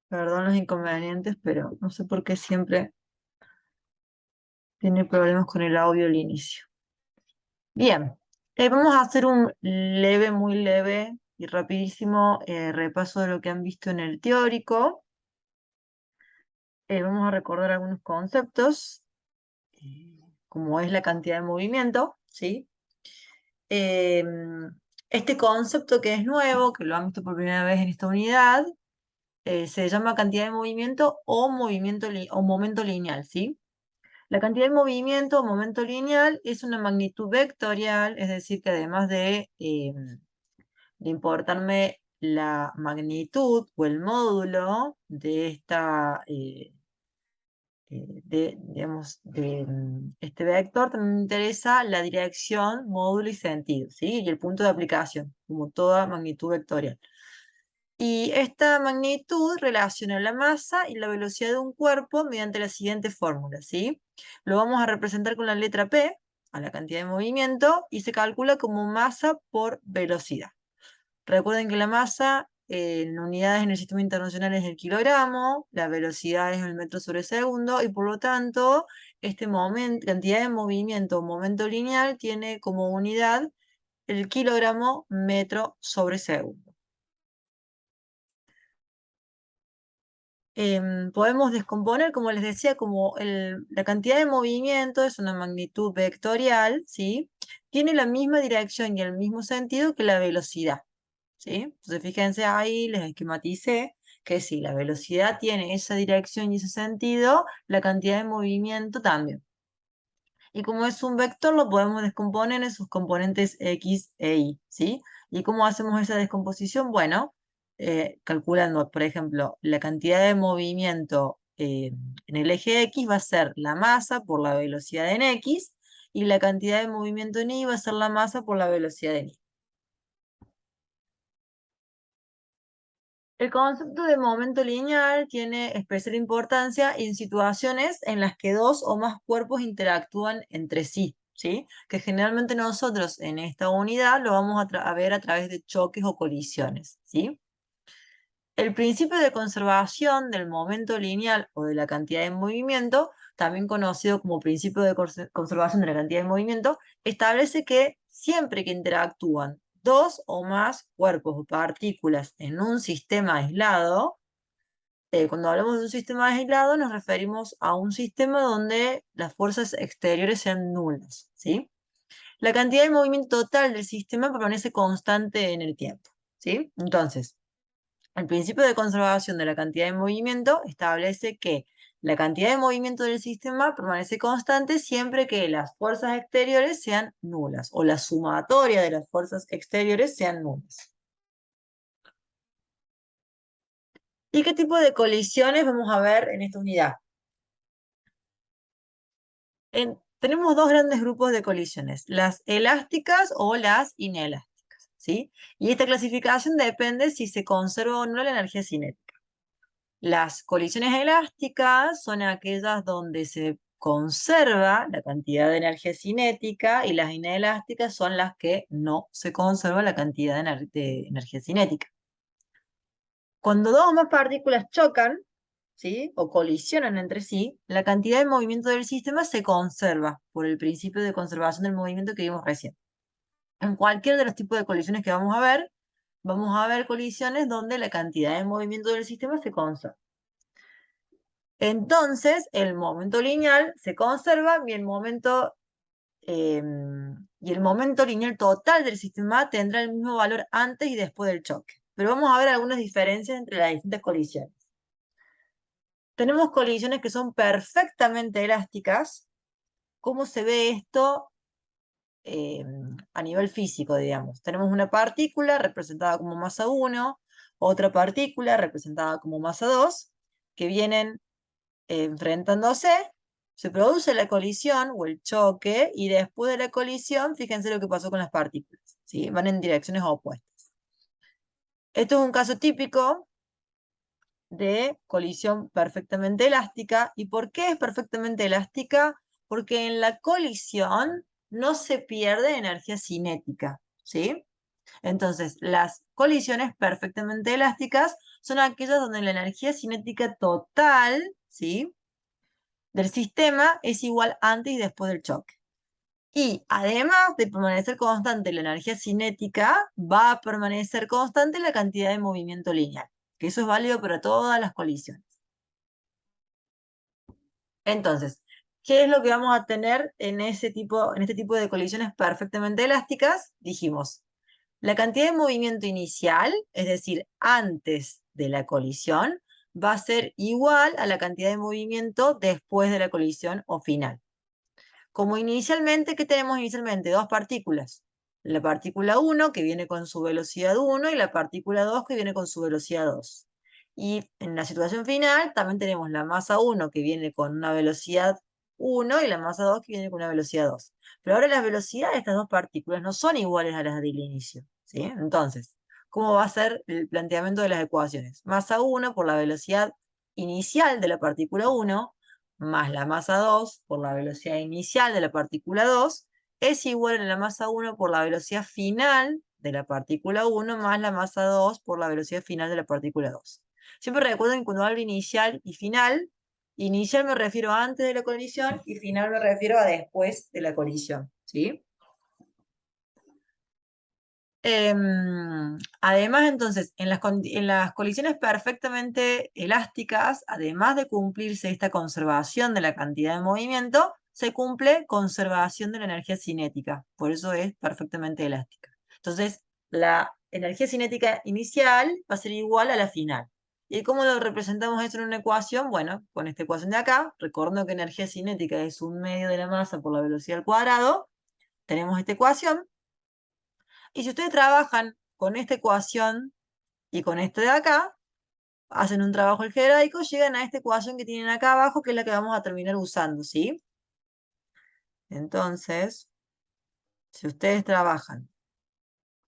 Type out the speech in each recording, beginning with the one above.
Perdón los inconvenientes, pero no sé por qué siempre tiene problemas con el audio al inicio. Bien, vamos a hacer un leve, muy leve y rapidísimo repaso de lo que han visto en el teórico. Vamos a recordar algunos conceptos, eh, como es la cantidad de movimiento, ¿sí? Eh, este concepto que es nuevo, que lo han visto por primera vez en esta unidad, se llama cantidad de movimiento o o momento lineal, ¿sí? La cantidad de movimiento o momento lineal es una magnitud vectorial, es decir, que además de importarme la magnitud o el módulo de digamos, este vector, también me interesa la dirección, módulo y sentido, ¿sí? Y el punto de aplicación, como toda magnitud vectorial. Y esta magnitud relaciona la masa y la velocidad de un cuerpo mediante la siguiente fórmula, ¿sí? Lo vamos a representar con la letra P, a la cantidad de movimiento, y se calcula como masa por velocidad. Recuerden que la masa en unidades en el sistema internacional es el kilogramo, la velocidad es el metro sobre segundo, y por lo tanto, cantidad de movimiento o momento lineal tiene como unidad el kilogramo metro sobre segundo. Podemos descomponer, como les decía, como la cantidad de movimiento es una magnitud vectorial, ¿sí? Tiene la misma dirección y el mismo sentido que la velocidad, ¿sí? Entonces fíjense ahí, les esquematicé que si la velocidad tiene esa dirección y ese sentido, la cantidad de movimiento también. Y como es un vector, lo podemos descomponer en sus componentes X e Y, ¿sí? ¿Y cómo hacemos esa descomposición? Bueno, calculando, por ejemplo, la cantidad de movimiento en el eje X va a ser la masa por la velocidad en X, y la cantidad de movimiento en Y va a ser la masa por la velocidad en Y. El concepto de momento lineal tiene especial importancia en situaciones en las que dos o más cuerpos interactúan entre sí, ¿sí? Que generalmente nosotros en esta unidad lo vamos a ver a través de choques o colisiones, ¿sí? El principio de conservación del momento lineal o de la cantidad de movimiento, también conocido como principio de conservación de la cantidad de movimiento, establece que siempre que interactúan dos o más cuerpos o partículas en un sistema aislado, cuando hablamos de un sistema aislado nos referimos a un sistema donde las fuerzas exteriores sean nulas, ¿sí? La cantidad de movimiento total del sistema permanece constante en el tiempo, ¿sí? Entonces, el principio de conservación de la cantidad de movimiento establece que la cantidad de movimiento del sistema permanece constante siempre que las fuerzas exteriores sean nulas o la sumatoria de las fuerzas exteriores sean nulas. ¿Y qué tipo de colisiones vamos a ver en esta unidad? Tenemos dos grandes grupos de colisiones, las elásticas o las inelásticas, ¿sí? Y esta clasificación depende si se conserva o no la energía cinética. Las colisiones elásticas son aquellas donde se conserva la cantidad de energía cinética, y las inelásticas son las que no se conserva la cantidad de energía cinética. Cuando dos o más partículas chocan, ¿sí? O colisionan entre sí, la cantidad de movimiento del sistema se conserva por el principio de conservación del movimiento que vimos recién. En cualquier de los tipos de colisiones que vamos a ver colisiones donde la cantidad de movimiento del sistema se conserva. Entonces, el momento lineal se conserva y el momento lineal total del sistema tendrá el mismo valor antes y después del choque. Pero vamos a ver algunas diferencias entre las distintas colisiones. Tenemos colisiones que son perfectamente elásticas. ¿Cómo se ve esto a nivel físico, digamos? Tenemos una partícula representada como masa 1, otra partícula representada como masa 2, que vienen enfrentándose, se produce la colisión o el choque, y después de la colisión, fíjense lo que pasó con las partículas, ¿sí? Van en direcciones opuestas. Esto es un caso típico de colisión perfectamente elástica. ¿Y por qué es perfectamente elástica? Porque en la colisión no se pierde energía cinética, ¿sí? Entonces, las colisiones perfectamente elásticas son aquellas donde la energía cinética total, ¿sí?, del sistema es igual antes y después del choque. Y además de permanecer constante la energía cinética, va a permanecer constante la cantidad de movimiento lineal, que eso es válido para todas las colisiones. Entonces, ¿qué es lo que vamos a tener en este tipo de colisiones perfectamente elásticas? Dijimos, la cantidad de movimiento inicial, es decir, antes de la colisión, va a ser igual a la cantidad de movimiento después de la colisión o final. Como inicialmente, ¿qué tenemos inicialmente? Dos partículas. La partícula 1 que viene con su velocidad 1 y la partícula 2 que viene con su velocidad 2. Y en la situación final también tenemos la masa 1 que viene con una velocidad 1 y la masa 2 que viene con una velocidad 2. Pero ahora las velocidades de estas dos partículas no son iguales a las del inicio, ¿sí? Entonces, ¿cómo va a ser el planteamiento de las ecuaciones? Masa 1 por la velocidad inicial de la partícula 1 más la masa 2 por la velocidad inicial de la partícula 2 es igual a la masa 1 por la velocidad final de la partícula 1 más la masa 2 por la velocidad final de la partícula 2. Siempre recuerden que cuando hablo inicial y final, inicial me refiero a antes de la colisión y final me refiero a después de la colisión, ¿sí? Además, entonces, en las colisiones perfectamente elásticas, además de cumplirse esta conservación de la cantidad de movimiento, se cumple conservación de la energía cinética. Por eso es perfectamente elástica. Entonces, la energía cinética inicial va a ser igual a la final. ¿Y cómo lo representamos esto en una ecuación? Bueno, con esta ecuación de acá, recordando que energía cinética es 1/2 de la masa por la velocidad al cuadrado, tenemos esta ecuación. Y si ustedes trabajan con esta ecuación y con esto de acá, hacen un trabajo algebraico, llegan a esta ecuación que tienen acá abajo, que es la que vamos a terminar usando, ¿sí? Entonces, si ustedes trabajan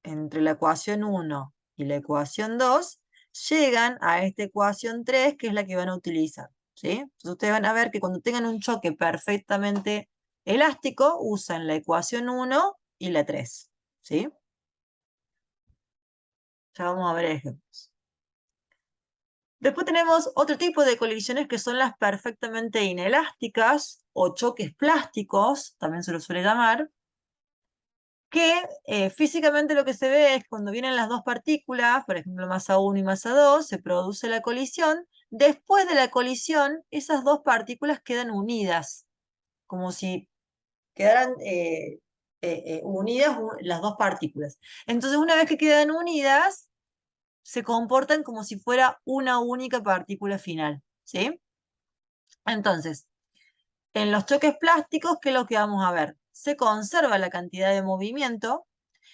entre la ecuación 1 y la ecuación 2, llegan a esta ecuación 3, que es la que van a utilizar, ¿sí? Entonces ustedes van a ver que cuando tengan un choque perfectamente elástico, usan la ecuación 1 y la 3, ¿sí? Ya vamos a ver ejemplos. Después tenemos otro tipo de colisiones que son las perfectamente inelásticas o choques plásticos, también se los suele llamar, que físicamente lo que se ve es que cuando vienen las dos partículas, por ejemplo masa 1 y masa 2, se produce la colisión. Después de la colisión, esas dos partículas quedan unidas, como si quedaran unidas las dos partículas. Entonces, una vez que quedan unidas, se comportan como si fuera una única partícula final, ¿sí? Entonces, en los choques plásticos, ¿qué es lo que vamos a ver? Se conserva la cantidad de movimiento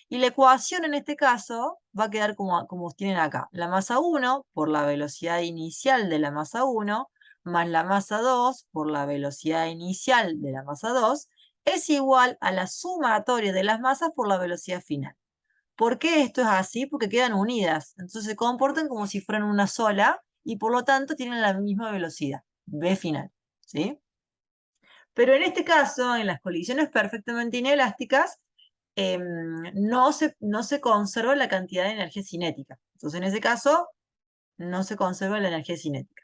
y la ecuación en este caso va a quedar como tienen acá. La masa 1 por la velocidad inicial de la masa 1 más la masa 2 por la velocidad inicial de la masa 2 es igual a la sumatoria de las masas por la velocidad final. ¿Por qué esto es así? Porque quedan unidas. Entonces se comportan como si fueran una sola y por lo tanto tienen la misma velocidad, v final, ¿sí? Pero en este caso, en las colisiones perfectamente inelásticas, no se conserva la cantidad de energía cinética. Entonces en ese caso, no se conserva la energía cinética.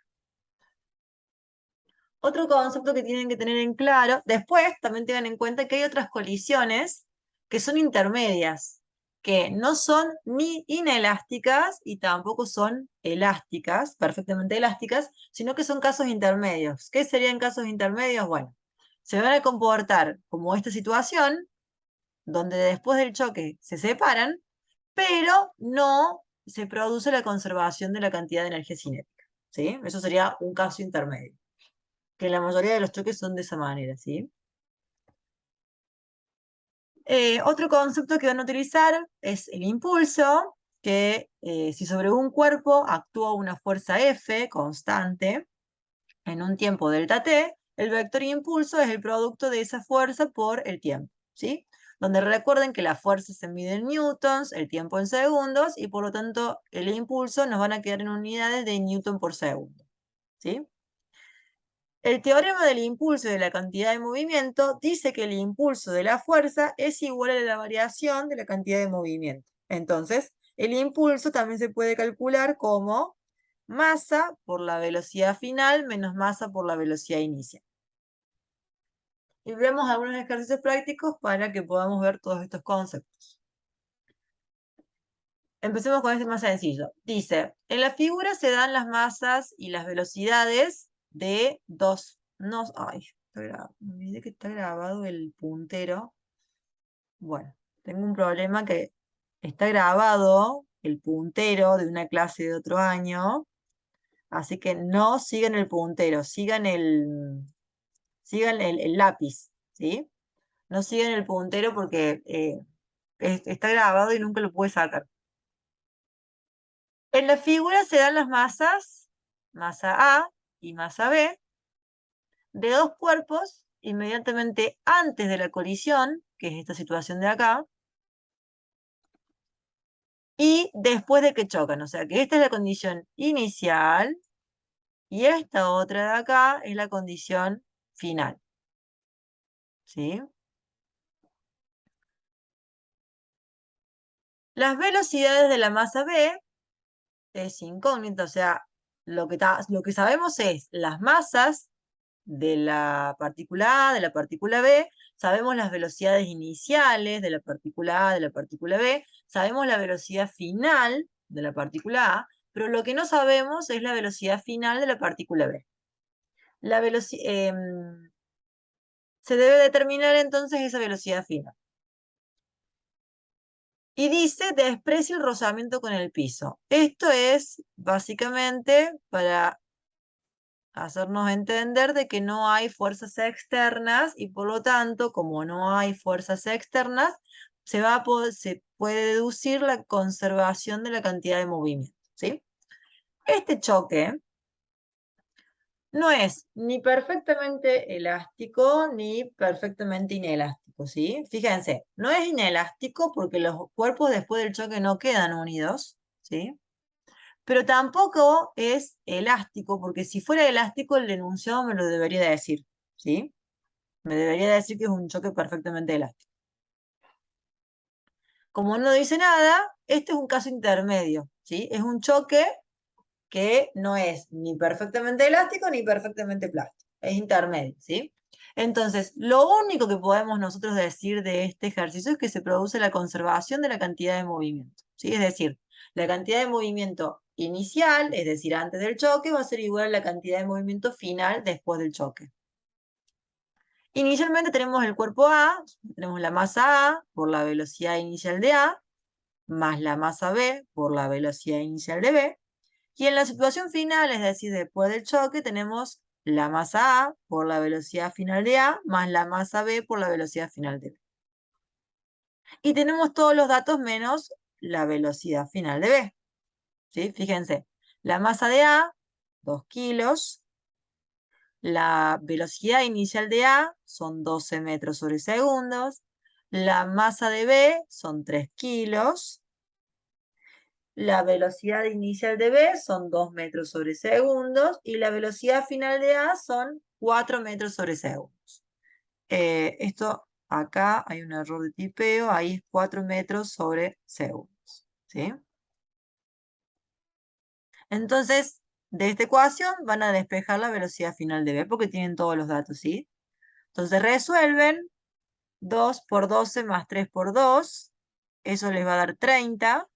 Otro concepto que tienen que tener en claro, después también tengan en cuenta que hay otras colisiones que son intermedias, que no son ni inelásticas y tampoco son elásticas, perfectamente elásticas, sino que son casos intermedios. ¿Qué serían casos intermedios? Bueno, se van a comportar como esta situación, donde después del choque se separan, pero no se produce la conservación de la cantidad de energía cinética, ¿sí? Eso sería un caso intermedio, que la mayoría de los choques son de esa manera, ¿sí? Otro concepto que van a utilizar es el impulso, que si sobre un cuerpo actúa una fuerza F constante en un tiempo delta t, el vector impulso es el producto de esa fuerza por el tiempo, ¿sí? Donde recuerden que la fuerza se mide en newtons, el tiempo en segundos, y por lo tanto el impulso nos van a quedar en unidades de newton por segundo, ¿sí? El teorema del impulso y de la cantidad de movimiento dice que el impulso de la fuerza es igual a la variación de la cantidad de movimiento. Entonces, el impulso también se puede calcular como masa por la velocidad final menos masa por la velocidad inicial. Y vemos algunos ejercicios prácticos para que podamos ver todos estos conceptos. Empecemos con este más sencillo. Dice, en la figura se dan las masas y las velocidades de dos... No, ay, me olvidé que está grabado el puntero. Bueno, tengo un problema que está grabado el puntero de una clase de otro año, así que no sigan el puntero, sigan el lápiz, ¿sí? No sigan el puntero porque está grabado y nunca lo pude sacar. En la figura se dan las masas, masa A y masa B, de dos cuerpos inmediatamente antes de la colisión, que es esta situación de acá, y después de que chocan. O sea que esta es la condición inicial y esta otra de acá es la condición final. ¿Sí? Las velocidades de la masa B es incógnita, o sea, lo que sabemos es las masas de la partícula A, de la partícula B, sabemos las velocidades iniciales de la partícula A, de la partícula B, sabemos la velocidad final de la partícula A, pero lo que no sabemos es la velocidad final de la partícula B. Se debe determinar entonces esa velocidad final. Y dice, desprecia el rozamiento con el piso. Esto es básicamente para hacernos entender de que no hay fuerzas externas y por lo tanto, como no hay fuerzas externas, se puede deducir la conservación de la cantidad de movimiento, ¿sí? Este choque no es ni perfectamente elástico ni perfectamente inelástico, ¿sí? Fíjense, no es inelástico porque los cuerpos después del choque no quedan unidos, ¿sí? Pero tampoco es elástico, porque si fuera elástico el enunciado me lo debería decir, ¿sí? Me debería decir que es un choque perfectamente elástico. Como no dice nada, este es un caso intermedio, ¿sí? Es un choque que no es ni perfectamente elástico ni perfectamente plástico, es intermedio, ¿sí? Entonces, lo único que podemos nosotros decir de este ejercicio es que se produce la conservación de la cantidad de movimiento, ¿sí? Es decir, la cantidad de movimiento inicial, es decir, antes del choque, va a ser igual a la cantidad de movimiento final después del choque. Inicialmente tenemos el cuerpo A, tenemos la masa A por la velocidad inicial de A, más la masa B por la velocidad inicial de B, y en la situación final, es decir, después del choque, tenemos la masa A por la velocidad final de A más la masa B por la velocidad final de B. Y tenemos todos los datos menos la velocidad final de B. ¿Sí? Fíjense, la masa de A, 2 kilos. La velocidad inicial de A son 12 metros sobre segundos. La masa de B son 3 kilos. La velocidad inicial de B son 2 metros sobre segundos y la velocidad final de A son 4 metros sobre segundos. Esto acá hay un error de tipeo, ahí es 4 metros sobre segundos. ¿Sí? Entonces, de esta ecuación van a despejar la velocidad final de B porque tienen todos los datos, ¿sí? Entonces resuelven 2 por 12 más 3 por 2, eso les va a dar 30.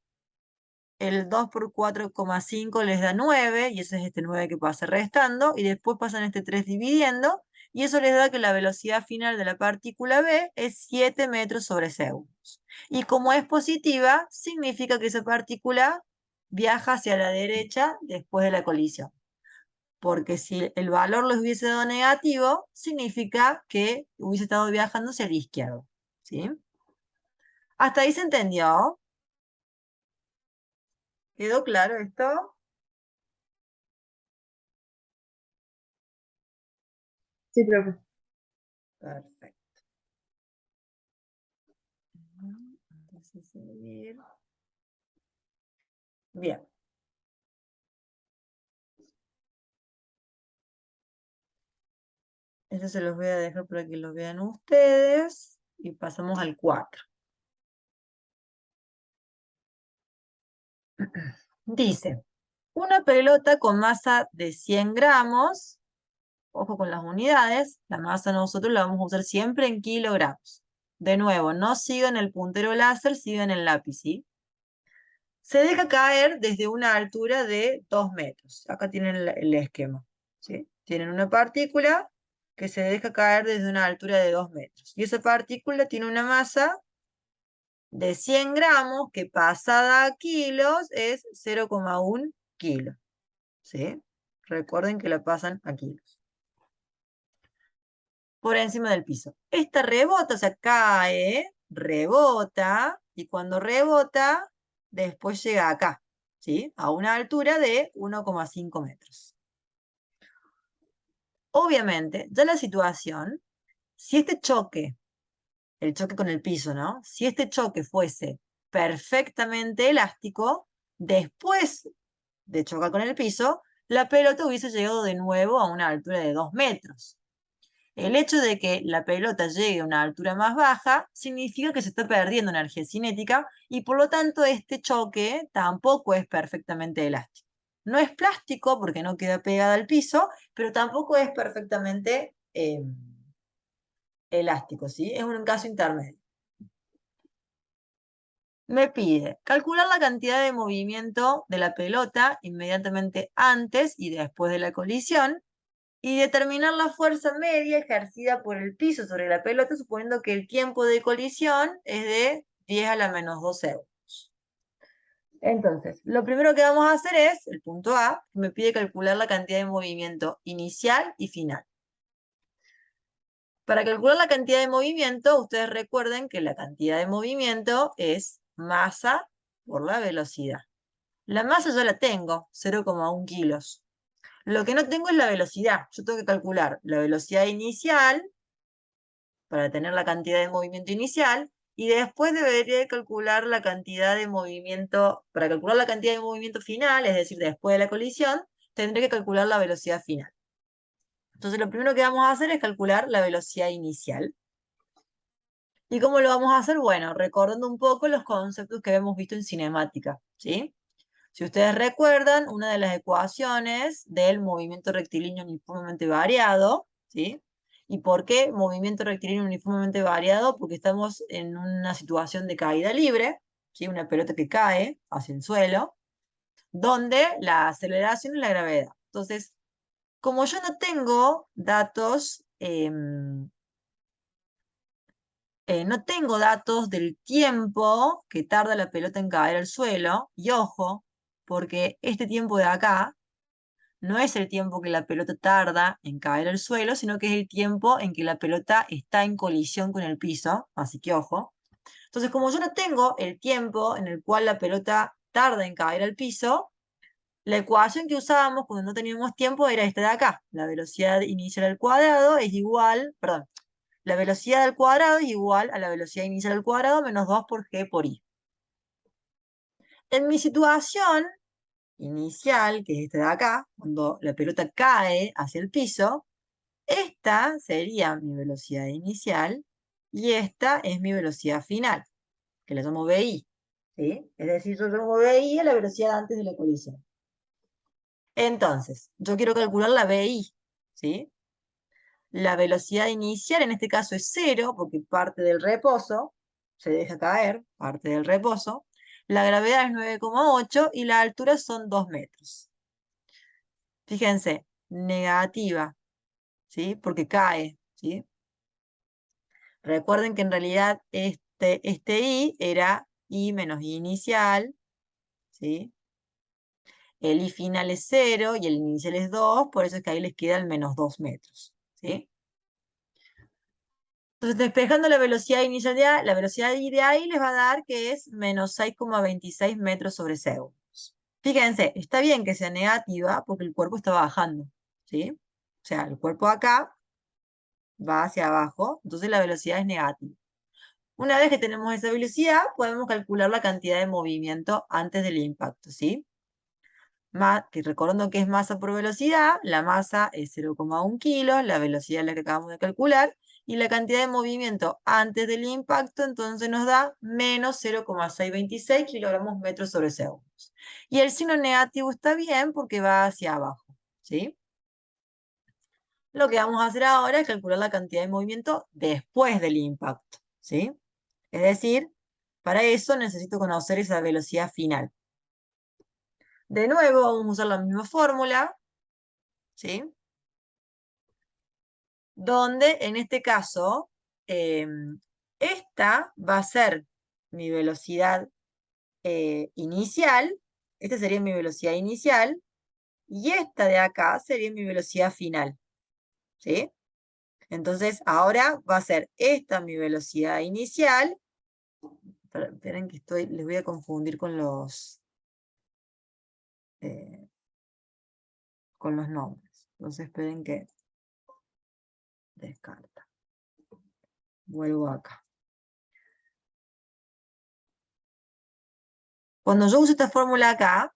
El 2 por 4,5 les da 9, y ese es este 9 que pasa restando, y después pasan este 3 dividiendo, y eso les da que la velocidad final de la partícula B es 7 metros sobre segundos. Y como es positiva, significa que esa partícula viaja hacia la derecha después de la colisión. Porque si el valor les hubiese dado negativo, significa que hubiese estado viajando hacia la izquierda. ¿Sí? ¿Hasta ahí se entendió? ¿Quedó claro esto? Sí, profe. Perfecto. Entonces, seguir. Bien, esto se los voy a dejar para que lo vean ustedes y pasamos al 4. Dice, una pelota con masa de 100 gramos, ojo con las unidades, la masa nosotros la vamos a usar siempre en kilogramos. De nuevo, no sigan el puntero láser, sigan el lápiz, ¿sí? Se deja caer desde una altura de 2 metros. Acá tienen el esquema, ¿sí? Tienen una partícula que se deja caer desde una altura de 2 metros. Y esa partícula tiene una masa de 100 gramos que pasada a kilos es 0,1 kilo, ¿sí? Recuerden que la pasan a kilos. Por encima del piso. Esta rebota, o sea, cae, rebota, y cuando rebota, después llega acá, ¿sí? A una altura de 1,5 metros. Obviamente, ya la situación, si este choque, el choque con el piso, ¿no? Si este choque fuese perfectamente elástico, después de chocar con el piso, la pelota hubiese llegado de nuevo a una altura de 2 metros. El hecho de que la pelota llegue a una altura más baja significa que se está perdiendo energía cinética y por lo tanto este choque tampoco es perfectamente elástico. No es plástico porque no queda pegada al piso, pero tampoco es perfectamente elástico, ¿sí? Es un caso intermedio. Me pide calcular la cantidad de movimiento de la pelota inmediatamente antes y después de la colisión y determinar la fuerza media ejercida por el piso sobre la pelota, suponiendo que el tiempo de colisión es de 10 a la menos 2 segundos. Entonces, lo primero que vamos a hacer es, el punto A, que me pide calcular la cantidad de movimiento inicial y final. Para calcular la cantidad de movimiento, ustedes recuerden que la cantidad de movimiento es masa por la velocidad. La masa ya la tengo, 0,1 kilos. Lo que no tengo es la velocidad. Yo tengo que calcular la velocidad inicial para tener la cantidad de movimiento inicial y después debería calcular la cantidad de movimiento, para calcular la cantidad de movimiento final, es decir, después de la colisión, tendré que calcular la velocidad final. Entonces lo primero que vamos a hacer es calcular la velocidad inicial. ¿Y cómo lo vamos a hacer? Bueno, recordando un poco los conceptos que hemos visto en cinemática, ¿sí? Si ustedes recuerdan, una de las ecuaciones del movimiento rectilíneo uniformemente variado, ¿sí? ¿Y por qué movimiento rectilíneo uniformemente variado? Porque estamos en una situación de caída libre, ¿sí? Una pelota que cae hacia el suelo, donde la aceleración es la gravedad. Entonces, como yo no tengo datos, no tengo datos del tiempo que tarda la pelota en caer al suelo, y ojo, porque este tiempo de acá no es el tiempo que la pelota tarda en caer al suelo, sino que es el tiempo en que la pelota está en colisión con el piso, así que ojo. Entonces, como yo no tengo el tiempo en el cual la pelota tarda en caer al piso, la ecuación que usábamos cuando no teníamos tiempo era esta de acá. La velocidad inicial al cuadrado es igual, perdón, la velocidad al cuadrado es igual a la velocidad inicial al cuadrado menos 2 por g por i. En mi situación inicial, que es esta de acá, cuando la pelota cae hacia el piso, esta sería mi velocidad inicial y esta es mi velocidad final, que la llamo VI. ¿Sí? Es decir, yo llamo VI a la velocidad antes de la colisión. Entonces, yo quiero calcular la VI. ¿Sí? La velocidad inicial en este caso es 0 porque parte del reposo, se deja caer, parte del reposo. La gravedad es 9,8 y la altura son 2 metros. Fíjense, negativa, ¿sí? Porque cae, ¿sí? Recuerden que en realidad este I era I menos I inicial, ¿sí? El I final es 0 y el inicial es 2, por eso es que ahí les queda el menos 2 metros, ¿sí? Entonces, despejando la velocidad inicial de A, la velocidad I de ahí les va a dar que es menos 6,26 metros sobre segundos. Fíjense, está bien que sea negativa porque el cuerpo está bajando, ¿sí? O sea, el cuerpo acá va hacia abajo, entonces la velocidad es negativa. Una vez que tenemos esa velocidad, podemos calcular la cantidad de movimiento antes del impacto, ¿sí? Que recordando que es masa por velocidad, la masa es 0,1 kilos, la velocidad es la que acabamos de calcular, y la cantidad de movimiento antes del impacto, entonces nos da menos 0,626 kilogramos metros sobre segundos. Y el signo negativo está bien porque va hacia abajo, ¿sí? Lo que vamos a hacer ahora es calcular la cantidad de movimiento después del impacto, ¿sí? Es decir, para eso necesito conocer esa velocidad final. De nuevo, vamos a usar la misma fórmula, ¿sí? Donde, en este caso, esta va a ser mi velocidad inicial, esta sería mi velocidad inicial, y esta de acá sería mi velocidad final, ¿sí? Entonces, ahora va a ser esta mi velocidad inicial. Esperen que les voy a confundir con los nombres. Entonces, esperen que descarta. Vuelvo acá. Cuando yo uso esta fórmula acá,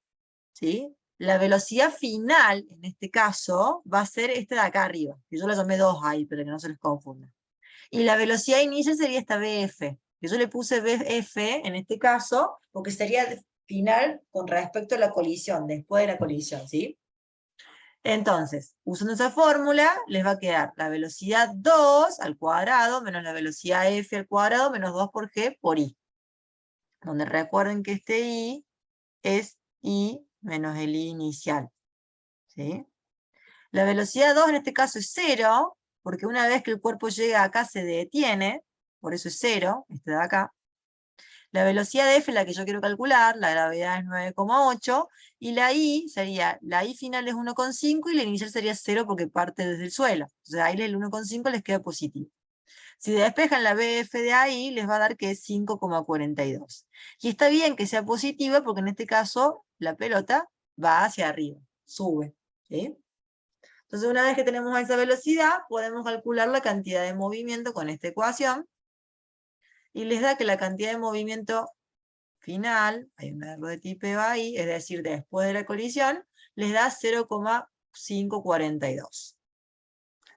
¿sí? La velocidad final, en este caso, va a ser esta de acá arriba, que yo la llamé 2 ahí, pero que no se les confunda. Y la velocidad inicial sería esta BF, que yo le puse BF en este caso, porque sería final con respecto a la colisión, después de la colisión, ¿sí? Entonces, usando esa fórmula, les va a quedar la velocidad 2 al cuadrado menos la velocidad F al cuadrado menos 2 por G por I. Donde recuerden que este I es I menos el I inicial, ¿sí? La velocidad 2 en este caso es 0, porque una vez que el cuerpo llega acá se detiene, por eso es 0, este de acá. La velocidad de F es la que yo quiero calcular, la gravedad es 9,8, y la I sería, la I final es 1,5 y la inicial sería 0 porque parte desde el suelo. Entonces ahí el 1,5 les queda positivo. Si despejan la BF de ahí, les va a dar que es 5,42. Y está bien que sea positiva porque en este caso la pelota va hacia arriba, sube, ¿sí? Entonces, una vez que tenemos esa velocidad, podemos calcular la cantidad de movimiento con esta ecuación, y les da que la cantidad de movimiento final, hay un error de tipeo ahí, es decir, después de la colisión, les da 0,542.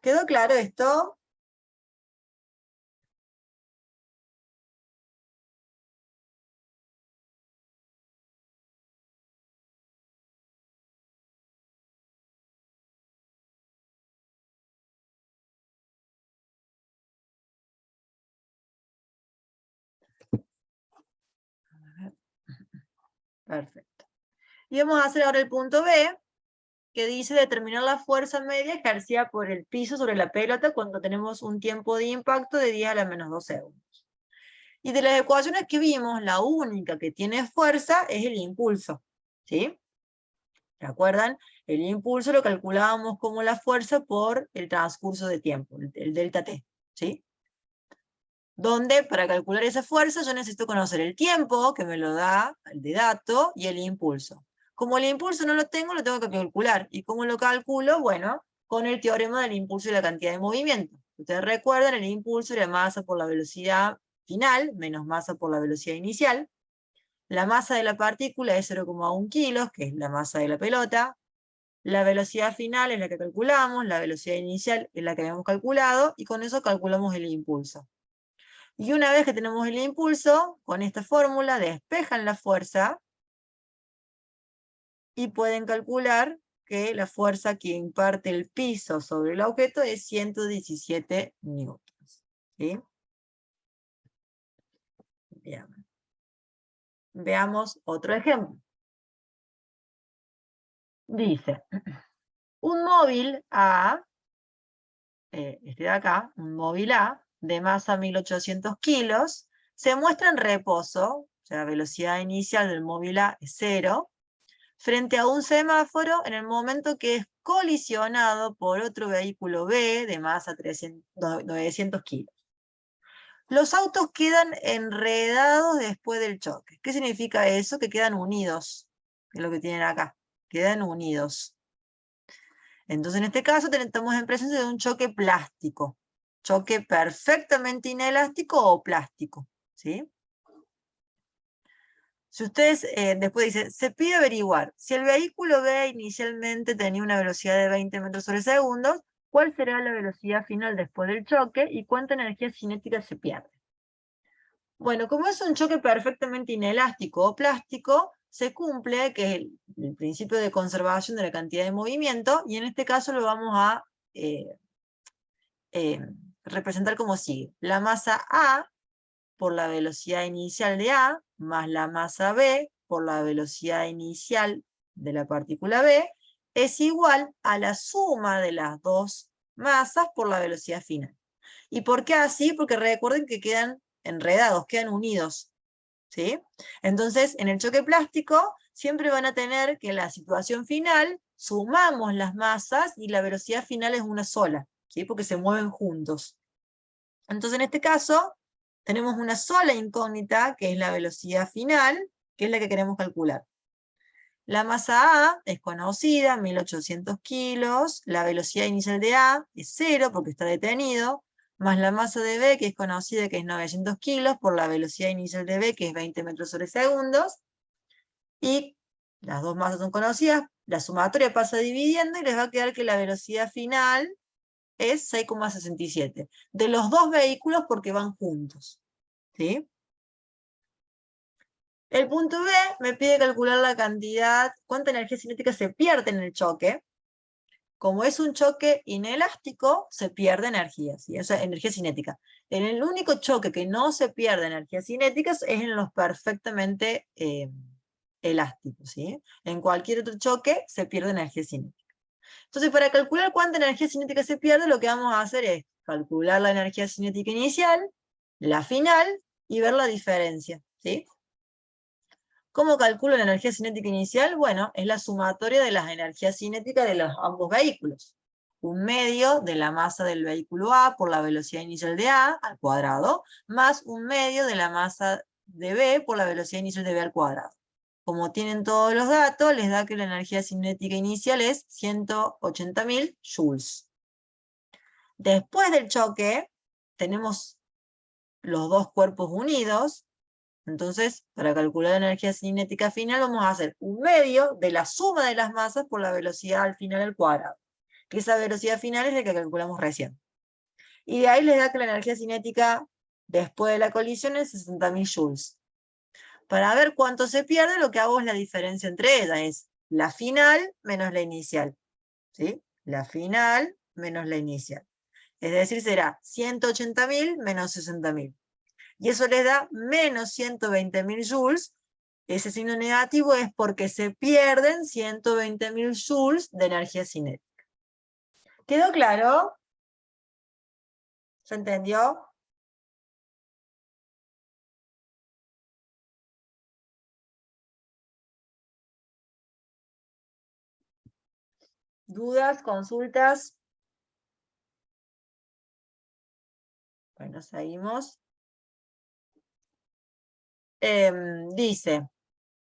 ¿Quedó claro esto? Perfecto. Y vamos a hacer ahora el punto B, que dice determinar la fuerza media ejercida por el piso sobre la pelota cuando tenemos un tiempo de impacto de 10 a la menos 2 segundos. Y de las ecuaciones que vimos, la única que tiene fuerza es el impulso, ¿sí? ¿Se acuerdan? El impulso lo calculábamos como la fuerza por el transcurso de tiempo, el delta T, ¿sí? Donde para calcular esa fuerza yo necesito conocer el tiempo, que me lo da el de dato, y el impulso. Como el impulso no lo tengo que calcular. ¿Y cómo lo calculo? Bueno, con el teorema del impulso y la cantidad de movimiento. Ustedes recuerdan, el impulso era masa por la velocidad final, menos masa por la velocidad inicial. La masa de la partícula es 0,1 kilos, que es la masa de la pelota. La velocidad final es la que calculamos, la velocidad inicial es la que habíamos calculado, y con eso calculamos el impulso. Y una vez que tenemos el impulso, con esta fórmula despejan la fuerza y pueden calcular que la fuerza que imparte el piso sobre el objeto es 117 newtons. ¿Sí? Bien. Veamos otro ejemplo. Dice, un móvil A, este de acá, un móvil A, de masa 1800 kilos, se muestra en reposo, o sea, la velocidad inicial del móvil A es 0, frente a un semáforo en el momento que es colisionado por otro vehículo B de masa 900 kilos. Los autos quedan enredados después del choque. ¿Qué significa eso? Que quedan unidos, que es lo que tienen acá, quedan unidos. Entonces, en este caso, estamos en presencia de un choque plástico, choque perfectamente inelástico o plástico, ¿sí? Si ustedes después dicen, se pide averiguar, si el vehículo B inicialmente tenía una velocidad de 20 metros sobre segundo, ¿cuál será la velocidad final después del choque y cuánta energía cinética se pierde? Bueno, como es un choque perfectamente inelástico o plástico, se cumple que es el principio de conservación de la cantidad de movimiento, y en este caso lo vamos a eh, eh, representar como sigue. La masa A por la velocidad inicial de A, más la masa B por la velocidad inicial de la partícula B, es igual a la suma de las dos masas por la velocidad final. ¿Y por qué así? Porque recuerden que quedan enredados, quedan unidos, ¿sí? Entonces, en el choque plástico, siempre van a tener que en la situación final, sumamos las masas y la velocidad final es una sola, ¿sí? Porque se mueven juntos. Entonces, en este caso, tenemos una sola incógnita, que es la velocidad final, que es la que queremos calcular. La masa A es conocida, 1800 kilos, la velocidad inicial de A es 0 porque está detenido, más la masa de B, que es conocida, que es 900 kilos, por la velocidad inicial de B, que es 20 metros sobre segundos, y las dos masas son conocidas, la sumatoria pasa dividiendo y les va a quedar que la velocidad final es 6,67, de los dos vehículos porque van juntos, ¿sí? El punto B me pide calcular la cantidad, cuánta energía cinética se pierde en el choque. Como es un choque inelástico, se pierde energía, ¿sí? O sea, energía cinética. En el único choque que no se pierde energía cinética es en los perfectamente elásticos, ¿sí? En cualquier otro choque se pierde energía cinética. Entonces, para calcular cuánta energía cinética se pierde, lo que vamos a hacer es calcular la energía cinética inicial, la final, y ver la diferencia, ¿sí? ¿Cómo calculo la energía cinética inicial? Bueno, es la sumatoria de las energías cinéticas de los ambos vehículos. Un medio de la masa del vehículo A por la velocidad inicial de A al cuadrado, más un medio de la masa de B por la velocidad inicial de B al cuadrado. Como tienen todos los datos, les da que la energía cinética inicial es 180.000 joules. Después del choque, tenemos los dos cuerpos unidos. Entonces, para calcular la energía cinética final, vamos a hacer un medio de la suma de las masas por la velocidad al final al cuadrado. Que esa velocidad final es la que calculamos recién. Y de ahí les da que la energía cinética después de la colisión es 60.000 joules. Para ver cuánto se pierde, lo que hago es la diferencia entre ellas. Es la final menos la inicial, ¿sí? La final menos la inicial. Es decir, será 180.000 menos 60.000. Y eso les da menos 120.000 joules. Ese signo negativo es porque se pierden 120.000 joules de energía cinética. ¿Quedó claro? ¿Se entendió? ¿Dudas? ¿Consultas? Bueno, seguimos. Dice,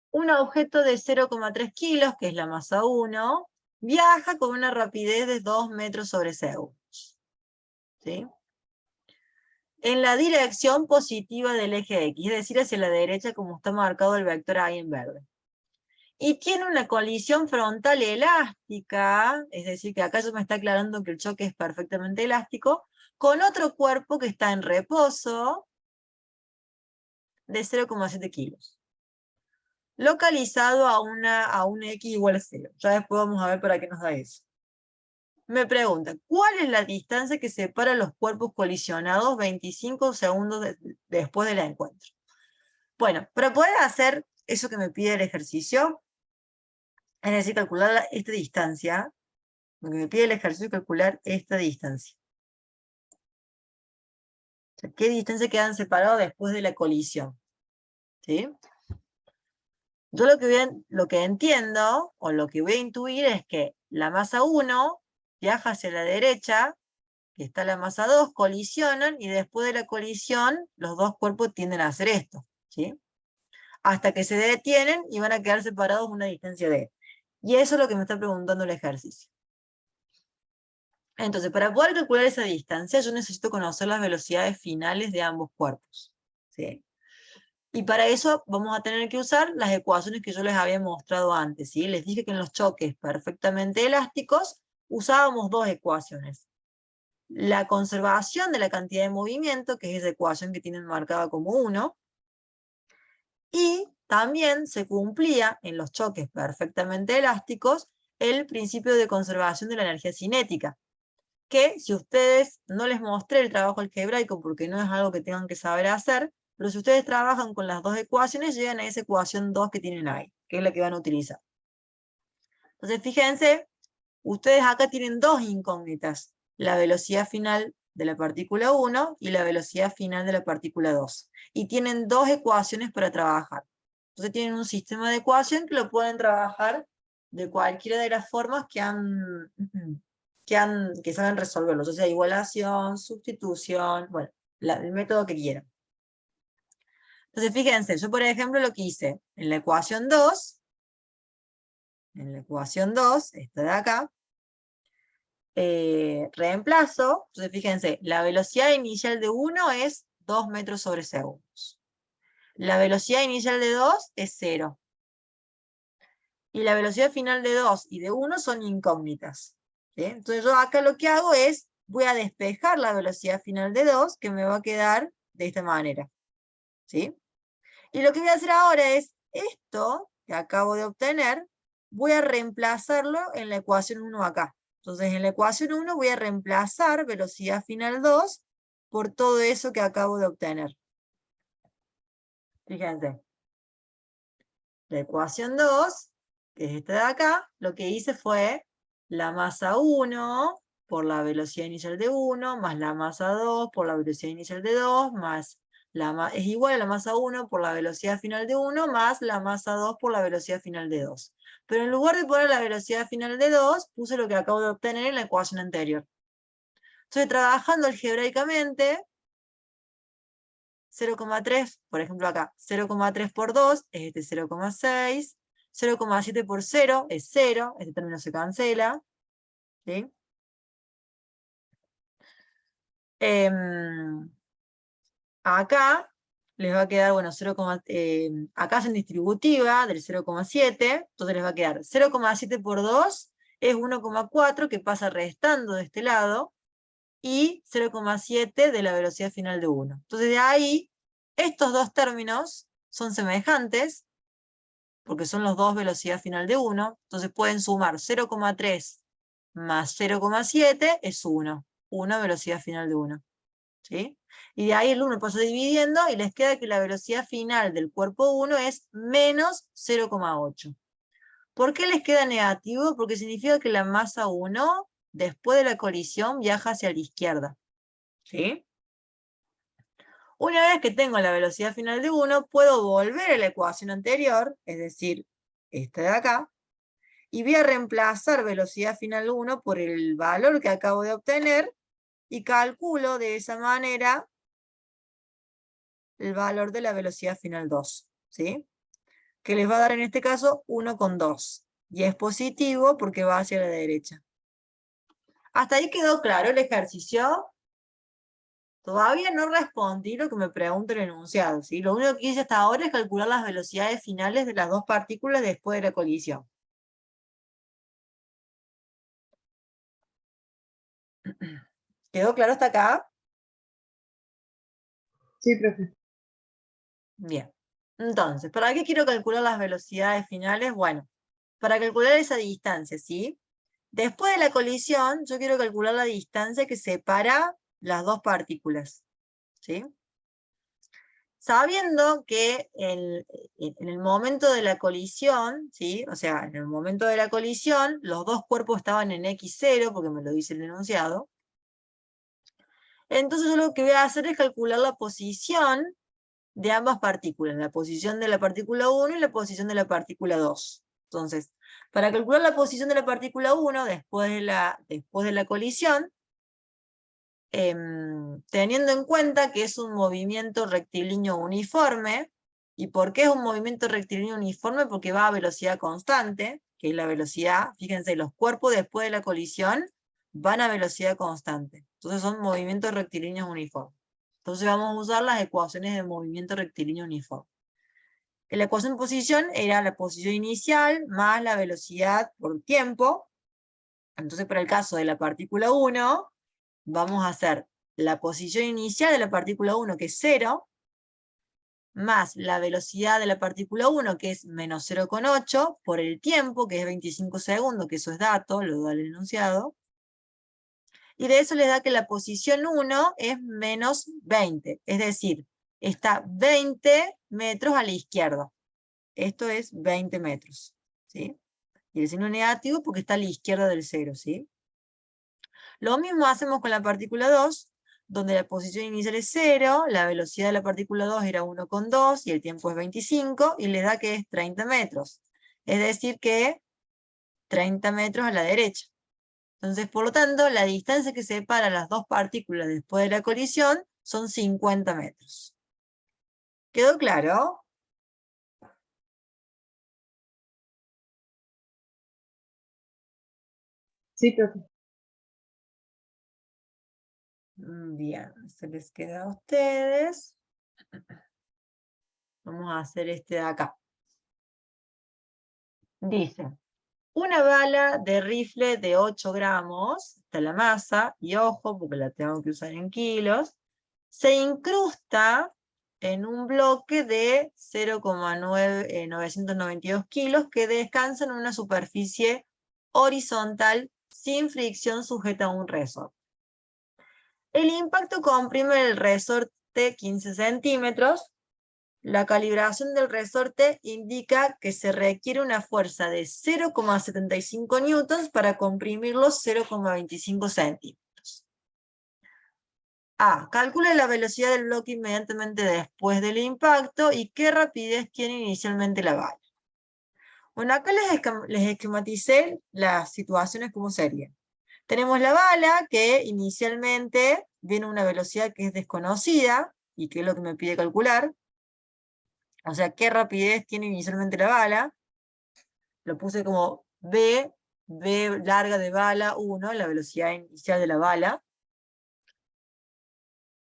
un objeto de 0,3 kilos, que es la masa 1, viaja con una rapidez de 2 metros sobre segundos. ¿Sí? En la dirección positiva del eje X, es decir, hacia la derecha como está marcado el vector ahí en verde. Y tiene una colisión frontal elástica, es decir, que acá ya me está aclarando que el choque es perfectamente elástico, con otro cuerpo que está en reposo de 0,7 kilos. Localizado a una X igual a 0. Ya después vamos a ver para qué nos da eso. Me pregunta, ¿cuál es la distancia que separa los cuerpos colisionados 25 segundos después del encuentro? Bueno, para poder hacer eso que me pide el ejercicio, es decir, calcular esta distancia, lo que me pide el ejercicio es calcular esta distancia. O sea, ¿qué distancia quedan separados después de la colisión? ¿Sí? Yo lo que entiendo, o lo que voy a intuir, es que la masa 1 viaja hacia la derecha, que está la masa 2, colisionan, y después de la colisión, los dos cuerpos tienden a hacer esto, ¿sí? Hasta que se detienen y van a quedar separados a una distancia de. Y eso es lo que me está preguntando el ejercicio. Entonces, para poder calcular esa distancia, yo necesito conocer las velocidades finales de ambos cuerpos, ¿sí? Y para eso vamos a tener que usar las ecuaciones que yo les había mostrado antes, ¿sí? Les dije que en los choques perfectamente elásticos usábamos dos ecuaciones. la conservación de la cantidad de movimiento, que es esa ecuación que tienen marcada como 1, y también se cumplía en los choques perfectamente elásticos el principio de conservación de la energía cinética, que si ustedes, no les mostré el trabajo algebraico porque no es algo que tengan que saber hacer, pero si ustedes trabajan con las dos ecuaciones, llegan a esa ecuación 2 que tienen ahí, que es la que van a utilizar. Entonces, fíjense, ustedes acá tienen dos incógnitas, la velocidad final de la partícula 1 y la velocidad final de la partícula 2. Y tienen dos ecuaciones para trabajar. Entonces tienen un sistema de ecuación que lo pueden trabajar de cualquiera de las formas que saben resolverlos, o sea, igualación, sustitución, bueno, el método que quieran. Entonces, fíjense, yo por ejemplo lo que hice en la ecuación 2, esta de acá, reemplazo, entonces fíjense, la velocidad inicial de 1 es 2 metros sobre segundos. La velocidad inicial de 2 es 0. Y la velocidad final de 2 y de 1 son incógnitas. ¿Sí? Entonces yo acá lo que hago es, voy a despejar la velocidad final de 2, que me va a quedar de esta manera. ¿Sí? Y lo que voy a hacer ahora es, esto que acabo de obtener, voy a reemplazarlo en la ecuación 1 acá. Entonces en la ecuación 1 voy a reemplazar velocidad final 2 por todo eso que acabo de obtener. Fíjense. La ecuación 2, que es esta de acá, lo que hice fue la masa 1 por la velocidad inicial de 1, más la masa 2 por la velocidad inicial de 2, más es igual a la masa 1 por la velocidad final de 1, más la masa 2 por la velocidad final de 2. Pero en lugar de poner la velocidad final de 2, puse lo que acabo de obtener en la ecuación anterior. Estoy trabajando algebraicamente. 0,3, por ejemplo acá, 0,3 por 2 es este 0,6, 0,7 por 0 es 0, este término se cancela, ¿sí? Acá les va a quedar, bueno, acá hacen distributiva del 0,7, entonces les va a quedar 0,7 por 2 es 1,4 que pasa restando de este lado, y 0,7 de la velocidad final de 1. Entonces de ahí, estos dos términos son semejantes, porque son los dos velocidad final de 1, entonces pueden sumar 0,3 más 0,7 es 1, 1 velocidad final de 1. ¿Sí? Y de ahí el 1 pasa dividiendo y les queda que la velocidad final del cuerpo 1 es menos 0,8. ¿Por qué les queda negativo? Porque significa que la masa 1, después de la colisión, viaja hacia la izquierda. ¿Sí? Una vez que tengo la velocidad final de 1, puedo volver a la ecuación anterior, es decir, esta de acá, y voy a reemplazar velocidad final 1 por el valor que acabo de obtener, y calculo de esa manera el valor de la velocidad final 2, ¿sí? Que les va a dar en este caso 1,2, y es positivo porque va hacia la derecha. ¿Hasta ahí quedó claro el ejercicio? Todavía no respondí lo que me pregunta el enunciado, ¿sí? Lo único que hice hasta ahora es calcular las velocidades finales de las dos partículas después de la colisión. ¿Quedó claro hasta acá? Sí, profe. Bien. Entonces, ¿para qué quiero calcular las velocidades finales? Bueno, para calcular esa distancia, ¿sí? Después de la colisión, yo quiero calcular la distancia que separa las dos partículas, ¿sí? Sabiendo que en el momento de la colisión, ¿sí? O sea, en el momento de la colisión, los dos cuerpos estaban en x0, porque me lo dice el enunciado. Entonces yo lo que voy a hacer es calcular la posición de ambas partículas, la posición de la partícula 1 y la posición de la partícula 2. Entonces, para calcular la posición de la partícula 1 después de la colisión, teniendo en cuenta que es un movimiento rectilíneo uniforme. ¿Y por qué es un movimiento rectilíneo uniforme? Porque va a velocidad constante, que es la velocidad, fíjense, los cuerpos después de la colisión van a velocidad constante. Entonces son movimientos rectilíneos uniformes. Entonces vamos a usar las ecuaciones de movimiento rectilíneo uniforme. La ecuación de posición era la posición inicial más la velocidad por tiempo. Entonces para el caso de la partícula 1, vamos a hacer la posición inicial de la partícula 1, que es 0, más la velocidad de la partícula 1, que es menos 0,8, por el tiempo, que es 25 segundos, que eso es dato, lo da el enunciado. Y de eso les da que la posición 1 es menos 20, es decir, está 20 metros a la izquierda. Esto es 20 metros, ¿sí? Y el signo negativo porque está a la izquierda del 0, ¿sí? Lo mismo hacemos con la partícula 2, donde la posición inicial es 0, la velocidad de la partícula 2 era 1,2 y el tiempo es 25, y le da que es 30 metros. Es decir que 30 metros a la derecha. Entonces, por lo tanto, la distancia que separa las dos partículas después de la colisión son 50 metros. ¿Quedó claro? Sí, profe. Bien, se les queda a ustedes. Vamos a hacer este de acá. Dice, una bala de rifle de 8 gramos, está la masa, y ojo, porque la tengo que usar en kilos, se incrusta en un bloque de 0,992 kilos que descansa en una superficie horizontal sin fricción sujeta a un resorte. El impacto comprime el resorte 15 centímetros. La calibración del resorte indica que se requiere una fuerza de 0,75 newtons para comprimirlo 0,25 centímetros. A. Calcula la velocidad del bloque inmediatamente después del impacto y qué rapidez tiene inicialmente la bala. Bueno, acá les esquematicé las situaciones como serían. Tenemos la bala que inicialmente viene a una velocidad que es desconocida y que es lo que me pide calcular. O sea, qué rapidez tiene inicialmente la bala. Lo puse como V larga de bala 1, la velocidad inicial de la bala.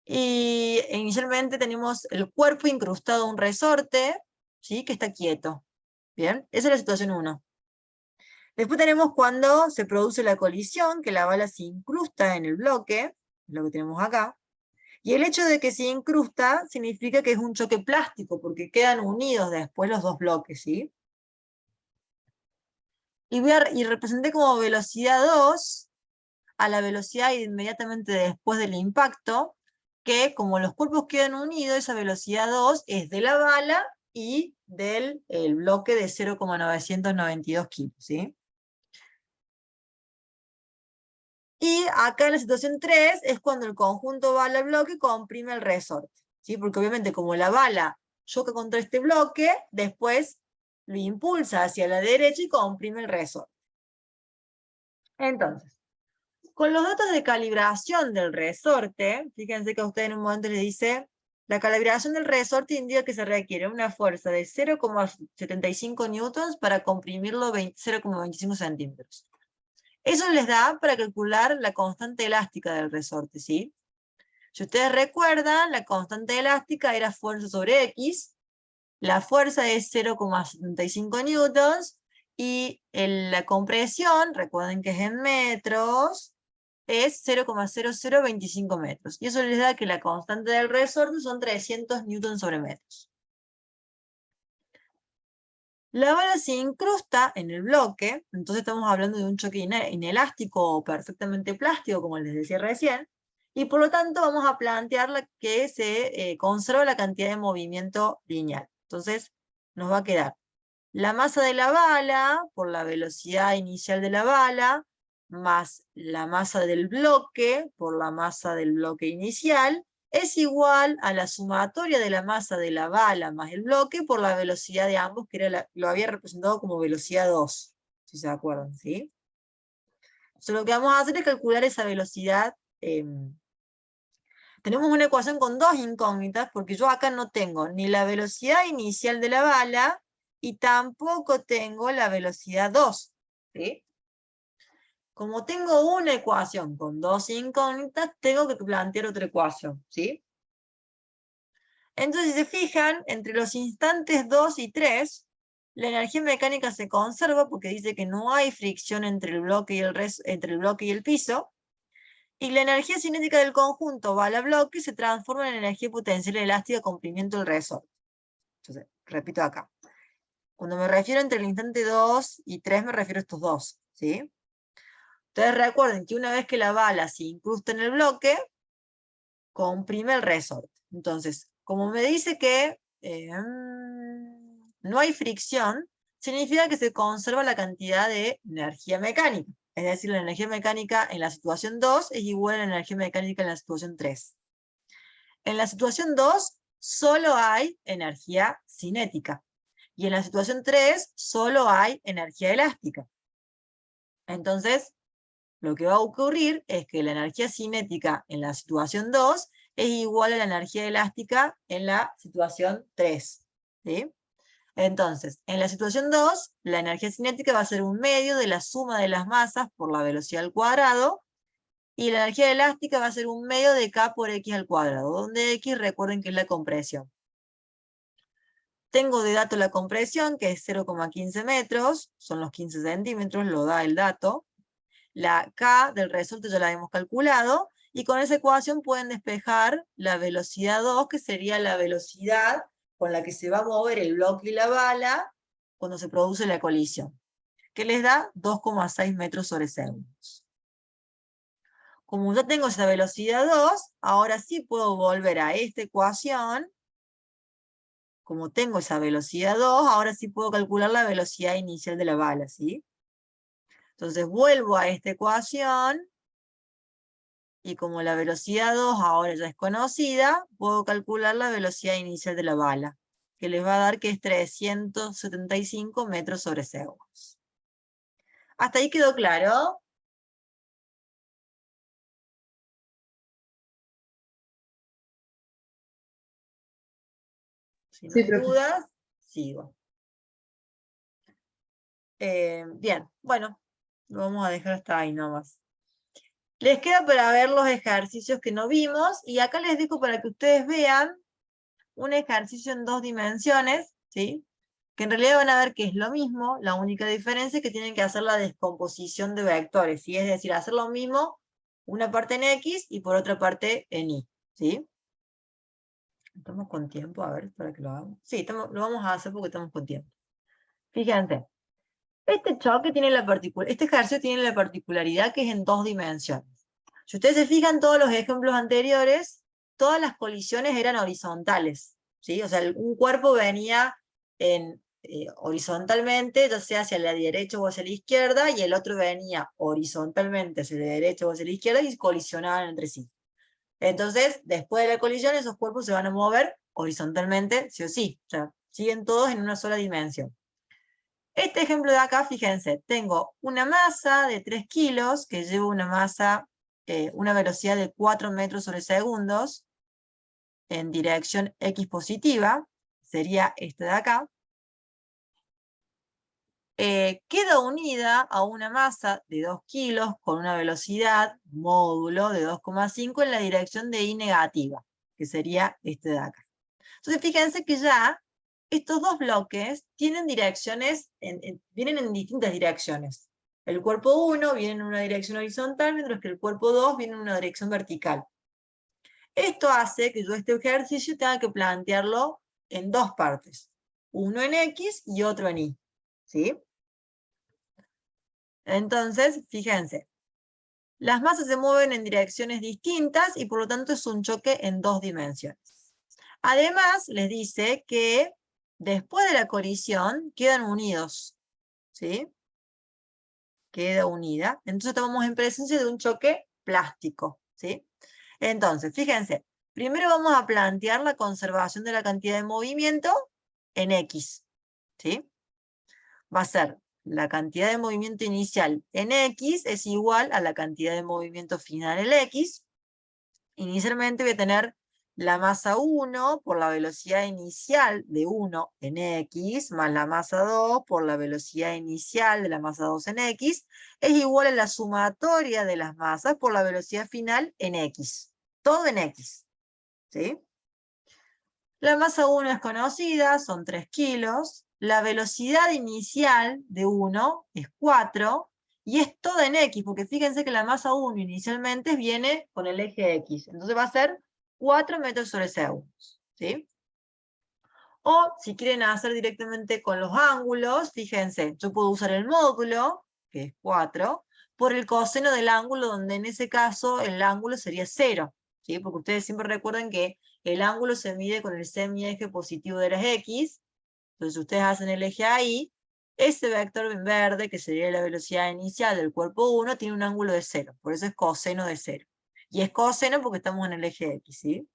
Y inicialmente tenemos el cuerpo incrustado en un resorte, ¿sí? Que está quieto. Bien, esa es la situación 1. Después tenemos cuando se produce la colisión, que la bala se incrusta en el bloque, lo que tenemos acá. Y el hecho de que se incrusta significa que es un choque plástico, porque quedan unidos después los dos bloques, ¿sí? Y representé como velocidad 2 a la velocidad inmediatamente después del impacto, que como los cuerpos quedan unidos, esa velocidad 2 es de la bala y del el bloque de 0,992 kilos, ¿sí? Y acá en la situación 3 es cuando el conjunto bala-bloque comprime el resorte, ¿sí? Porque obviamente como la bala choca contra este bloque, después lo impulsa hacia la derecha y comprime el resorte. Entonces, con los datos de calibración del resorte, fíjense que a usted en un momento le dice, la calibración del resorte indica que se requiere una fuerza de 0,75 newtons para comprimirlo 0,25 centímetros. Eso les da para calcular la constante elástica del resorte, ¿sí? Si ustedes recuerdan, la constante elástica era fuerza sobre X, la fuerza es 0,75 newtons, y la compresión, recuerden que es en metros, es 0,0025 metros. Y eso les da que la constante del resorte son 300 newtons sobre metros. La bala se incrusta en el bloque, entonces estamos hablando de un choque inelástico o perfectamente plástico, como les decía recién, y por lo tanto vamos a plantear que se conserva la cantidad de movimiento lineal. Entonces nos va a quedar la masa de la bala por la velocidad inicial de la bala, más la masa del bloque por la masa del bloque inicial, es igual a la sumatoria de la masa de la bala más el bloque por la velocidad de ambos, que era lo había representado como velocidad 2, si se acuerdan, ¿sí? Entonces lo que vamos a hacer es calcular esa velocidad. Tenemos una ecuación con dos incógnitas, porque yo acá no tengo ni la velocidad inicial de la bala, y tampoco tengo la velocidad 2, ¿sí? Como tengo una ecuación con dos incógnitas, tengo que plantear otra ecuación, ¿sí? Entonces, si se fijan, entre los instantes 2 y 3, la energía mecánica se conserva porque dice que no hay fricción entre el bloque y el piso, Y la energía cinética del conjunto bala-bloque se transforma en energía potencial elástica comprimiendo el resorte. Entonces, repito acá. Cuando me refiero entre el instante 2 y 3, me refiero a estos dos, ¿sí? Entonces recuerden que una vez que la bala se incrusta en el bloque, comprime el resorte. Entonces, como me dice que no hay fricción, significa que se conserva la cantidad de energía mecánica. Es decir, la energía mecánica en la situación 2 es igual a la energía mecánica en la situación 3. En la situación 2 solo hay energía cinética. Y en la situación 3 solo hay energía elástica. Entonces, lo que va a ocurrir es que la energía cinética en la situación 2 es igual a la energía elástica en la situación 3. ¿Sí? Entonces, en la situación 2, la energía cinética va a ser un medio de la suma de las masas por la velocidad al cuadrado, y la energía elástica va a ser un medio de K por X al cuadrado, donde X recuerden que es la compresión. Tengo de dato la compresión, que es 0,15 metros, son los 15 centímetros, lo da el dato. La K del resorte ya la hemos calculado, y con esa ecuación pueden despejar la velocidad 2, que sería la velocidad con la que se va a mover el bloque y la bala cuando se produce la colisión, que les da 2,6 metros sobre segundos. Como ya tengo esa velocidad 2, ahora sí puedo volver a esta ecuación. Como tengo esa velocidad 2, ahora sí puedo calcular la velocidad inicial de la bala, ¿sí? Entonces vuelvo a esta ecuación, y como la velocidad 2 ahora ya es conocida, puedo calcular la velocidad inicial de la bala, que les va a dar que es 375 metros sobre segundos. ¿Hasta ahí quedó claro? Si no Sí, hay profe. dudas, sigo. Bien, bueno, lo vamos a dejar hasta ahí nomás. Les queda para ver los ejercicios que no vimos, y acá les dejo para que ustedes vean un ejercicio en 2 dimensiones, ¿sí? Que en realidad van a ver que es lo mismo, la única diferencia es que tienen que hacer la descomposición de vectores, ¿sí? Es decir, hacer lo mismo, una parte en X y por otra parte en Y, ¿sí? Estamos con tiempo, a ver, para que lo hagamos. Sí, lo vamos a hacer porque estamos con tiempo. Fíjense, este ejercicio tiene la particularidad que es en 2 dimensiones. Si ustedes se fijan, todos los ejemplos anteriores, todas las colisiones eran horizontales, ¿sí? O sea, un cuerpo venía horizontalmente, ya sea hacia la derecha o hacia la izquierda, y el otro venía horizontalmente hacia la derecha o hacia la izquierda y colisionaban entre sí. Entonces, después de la colisión, esos cuerpos se van a mover horizontalmente, sí o sí. O sea, siguen todos en una sola dimensión. Este ejemplo de acá, fíjense, tengo una masa de 3 kilos que lleva una masa, una velocidad de 4 metros sobre segundos en dirección X positiva, sería este de acá. Queda unida a una masa de 2 kilos con una velocidad módulo de 2,5 en la dirección de Y negativa, que sería este de acá. Entonces fíjense que ya estos dos bloques tienen direcciones, vienen en distintas direcciones. El cuerpo 1 viene en una dirección horizontal, mientras que el cuerpo 2 viene en una dirección vertical. Esto hace que yo este ejercicio tenga que plantearlo en 2 partes. Uno en X y otro en Y. ¿Sí? Entonces, fíjense, las masas se mueven en direcciones distintas y por lo tanto es un choque en 2 dimensiones. Además, les dice que después de la colisión quedan unidos, ¿sí? Queda unida. Entonces estamos en presencia de un choque plástico, ¿sí? Entonces, fíjense, primero vamos a plantear la conservación de la cantidad de movimiento en X, ¿sí? Va a ser la cantidad de movimiento inicial en X es igual a la cantidad de movimiento final en X. Inicialmente voy a tener la masa 1 por la velocidad inicial de 1 en X, más la masa 2 por la velocidad inicial de la masa 2 en X, es igual a la sumatoria de las masas por la velocidad final en X. Todo en X. ¿Sí? La masa 1 es conocida, son 3 kilos. La velocidad inicial de 1 es 4, Y es toda en X, porque fíjense que la masa 1 inicialmente viene con el eje X. Entonces va a ser 4 metros sobre segundos, ¿sí? O si quieren hacer directamente con los ángulos, fíjense, yo puedo usar el módulo, que es 4, por el coseno del ángulo, donde en ese caso el ángulo sería 0, ¿sí? Porque ustedes siempre recuerden que el ángulo se mide con el semieje positivo de las X. Entonces ustedes hacen el eje ahí, ese vector en verde, que sería la velocidad inicial del cuerpo 1, tiene un ángulo de 0, por eso es coseno de 0. Y es coseno porque estamos en el eje X, ¿sí?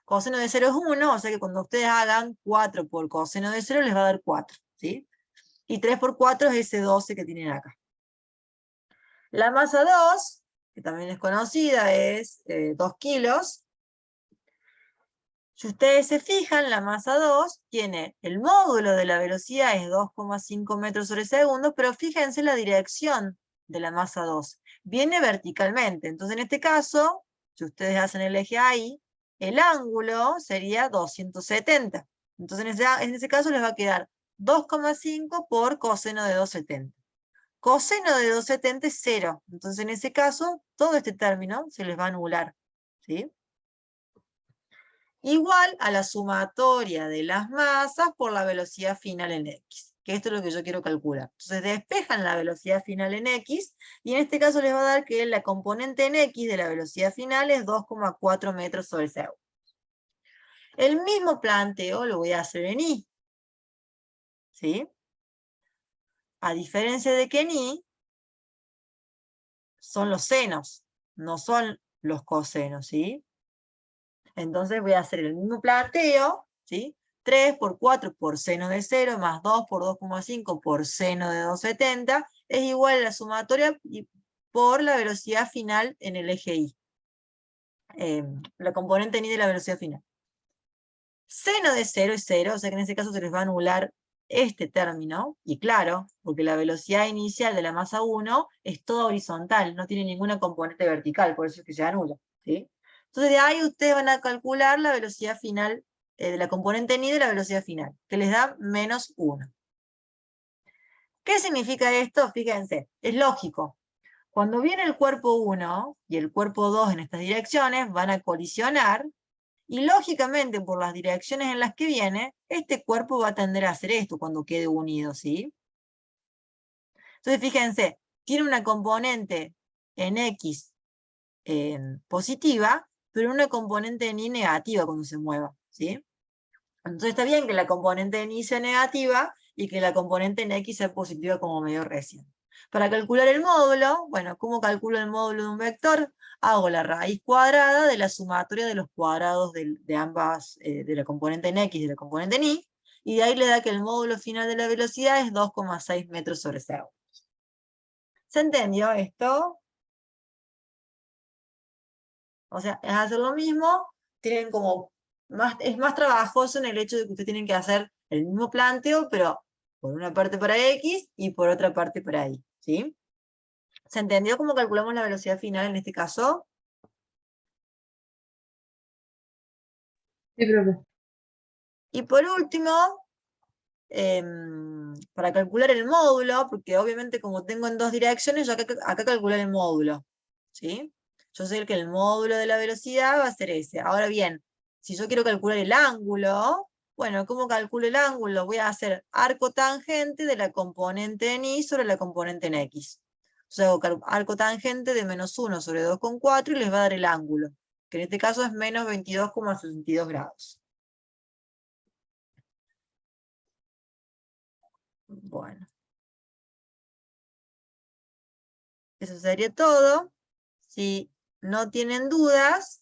Coseno de 0 es 1, o sea que cuando ustedes hagan 4 por coseno de 0 les va a dar 4, ¿sí? Y 3 por 4 es ese 12 que tienen acá. La masa 2, que también es conocida, es 2 kilos. Si ustedes se fijan, la masa 2 tiene el módulo de la velocidad, es 2,5 metros sobre segundo, pero fíjense la dirección de la masa 2. Viene verticalmente, entonces en este caso, si ustedes hacen el eje ahí, el ángulo sería 270. Entonces en ese caso les va a quedar 2,5 por coseno de 270. Coseno de 270 es 0, entonces en ese caso todo este término se les va a anular, ¿sí? Igual a la sumatoria de las masas por la velocidad final en X, que esto es lo que yo quiero calcular. Entonces despejan la velocidad final en X, y en este caso les va a dar que la componente en X de la velocidad final es 2,4 metros sobre segundo. El mismo planteo lo voy a hacer en Y, ¿sí? A diferencia de que en Y, son los senos, no son los cosenos, ¿sí? Entonces voy a hacer el mismo planteo, ¿sí? 3 por 4 por seno de 0 más 2 por 2,5 por seno de 270 es igual a la sumatoria por la velocidad final en el eje Y. La componente en Y de la velocidad final. Seno de 0 es 0, o sea que en este caso se les va a anular este término, y claro, porque la velocidad inicial de la masa 1 es toda horizontal, no tiene ninguna componente vertical, por eso es que se anula, ¿sí? Entonces de ahí ustedes van a calcular la velocidad final, de la componente ni de la velocidad final, que les da menos 1. ¿Qué significa esto? Fíjense, es lógico. Cuando viene el cuerpo 1 y el cuerpo 2 en estas direcciones, van a colisionar, y lógicamente, por las direcciones en las que viene, este cuerpo va a tender a hacer esto cuando quede unido, ¿sí? Entonces, fíjense, tiene una componente en X positiva, pero una componente en Y negativa cuando se mueva, ¿sí? Entonces está bien que la componente en Y sea negativa y que la componente en X sea positiva como medio recién. Para calcular el módulo, bueno, ¿cómo calculo el módulo de un vector? Hago la raíz cuadrada de la sumatoria de los cuadrados de ambas, de la componente en X y de la componente en Y, y de ahí le da que el módulo final de la velocidad es 2,6 metros sobre segundo. ¿Se entendió esto? O sea, es hacer lo mismo, tienen como es más trabajoso en el hecho de que ustedes tienen que hacer el mismo planteo, pero por una parte para X y por otra parte para Y, ¿sí? ¿Se entendió cómo calculamos la velocidad final en este caso? Sí, profe. Y por último, para calcular el módulo, porque obviamente como tengo en dos direcciones, yo acá calcular el módulo, ¿sí? Yo sé que el módulo de la velocidad va a ser ese. Ahora bien, si yo quiero calcular el ángulo, bueno, ¿cómo calculo el ángulo? Voy a hacer arco tangente de la componente en Y sobre la componente en X. Yo hago arco tangente de menos 1 sobre 2,4 y les va a dar el ángulo, que en este caso es menos 22,62 grados. Bueno, eso sería todo. Si no tienen dudas,